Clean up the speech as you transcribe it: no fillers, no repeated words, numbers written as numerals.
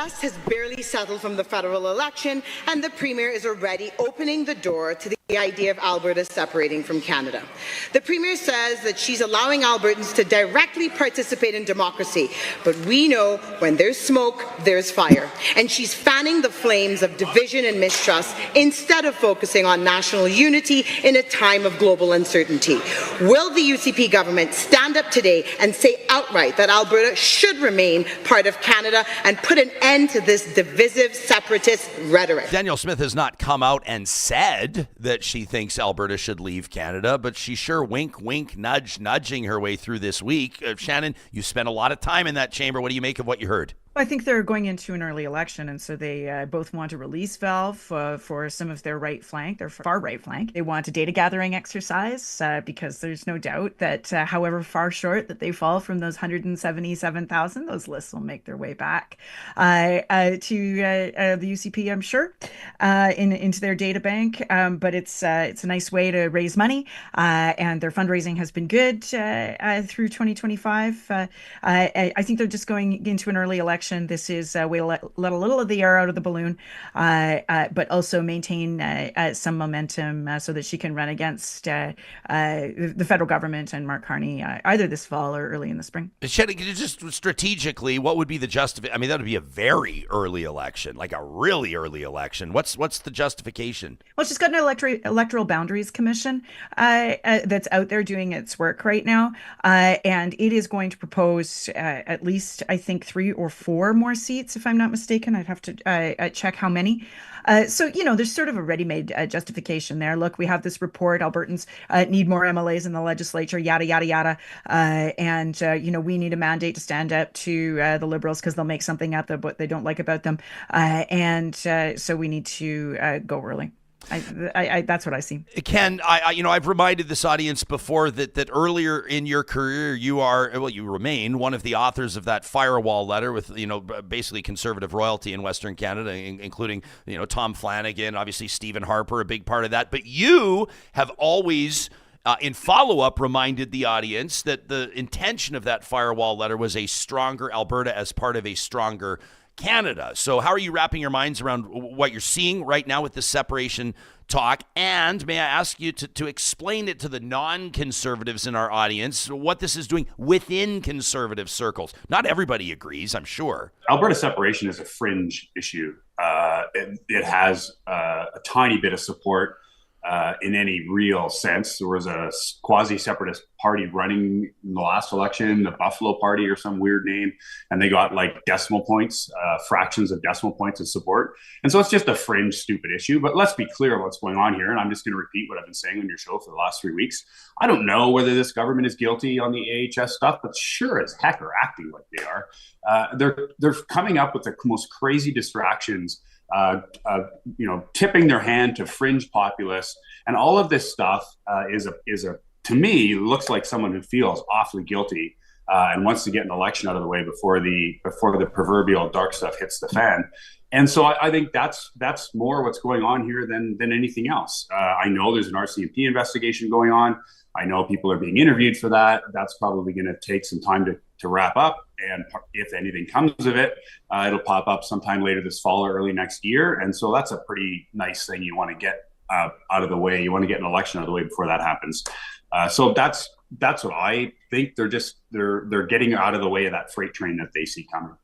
dust has barely settled from the federal election, and the Premier is already opening the door to the idea of Alberta separating from Canada. The Premier says that she's allowing Albertans to directly participate in democracy, but we know when there's smoke, there's fire. And she's fanning the flames of division and mistrust instead of focusing on national unity in a time of global uncertainty. Will the UCP government stand up today and say outright that Alberta should remain part of Canada and put an end to this divisive separatist rhetoric? Danielle Smith has not come out and said that she thinks Alberta should leave Canada, but she sure wink, nudging her way through this week. Shannon, you spent a lot of time in that chamber. What do you make of what you heard? I think they're going into an early election, and so they both want a release valve for some of their right flank, their far right flank. They want a data gathering exercise because there's no doubt that however far short that they fall from those 177,000, those lists will make their way back to the UCP, I'm sure, into their data bank. But it's a nice way to raise money, and their fundraising has been good through 2025. I think they're just going into an early election. This is a way to let a little of the air out of the balloon, but also maintain some momentum so that she can run against the federal government and Mark Carney either this fall or early in the spring. Shannon, just strategically, what would be the justification? I mean, that would be a very early election, like a really early election. What's the justification? Well, she's got an electoral boundaries commission that's out there doing its work right now, and it is going to propose at least, I think, 3 or 4 more seats, if I'm not mistaken. I'd have to check how many. So, there's sort of a ready-made justification there. Look, we have this report, Albertans need more MLAs in the legislature, yada, yada, yada. And we need a mandate to stand up to the Liberals because they'll make something up of what they don't like about them. So we need to go early. That's what I see. Ken, I've reminded this audience before that earlier in your career, you remain one of the authors of that firewall letter with, basically conservative royalty in Western Canada, including, Tom Flanagan, obviously Stephen Harper, a big part of that. But you have always, in follow-up, reminded the audience that the intention of that firewall letter was a stronger Alberta as part of a stronger Canada. So how are you wrapping your minds around what you're seeing right now with the separation talk? And may I ask you to explain it to the non-conservatives in our audience, what this is doing within conservative circles? Not everybody agrees, I'm sure. Alberta separation is a fringe issue. It has a tiny bit of support in any real sense. There was a quasi-separatist party running in the last election, the Buffalo Party or some weird name, and they got like decimal points, fractions of decimal points of support. And so it's just a fringe, stupid issue. But let's be clear what's going on here. And I'm just going to repeat what I've been saying on your show for the last 3 weeks. I don't know whether this government is guilty on the AHS stuff, but sure as heck are acting like they are. They're coming up with the most crazy distractions, tipping their hand to fringe populists, and all of this stuff is to me looks like someone who feels awfully guilty and wants to get an election out of the way before the proverbial dark stuff hits the fan. And so I think that's more what's going on here than anything else. I know there's an RCMP investigation going on. I know people are being interviewed for that. That's probably going to take some time to wrap up. And if anything comes of it, it'll pop up sometime later this fall or early next year. And so that's a pretty nice thing you want to get out of the way. You want to get an election out of the way before that happens. So that's what I think. They're getting out of the way of that freight train that they see coming.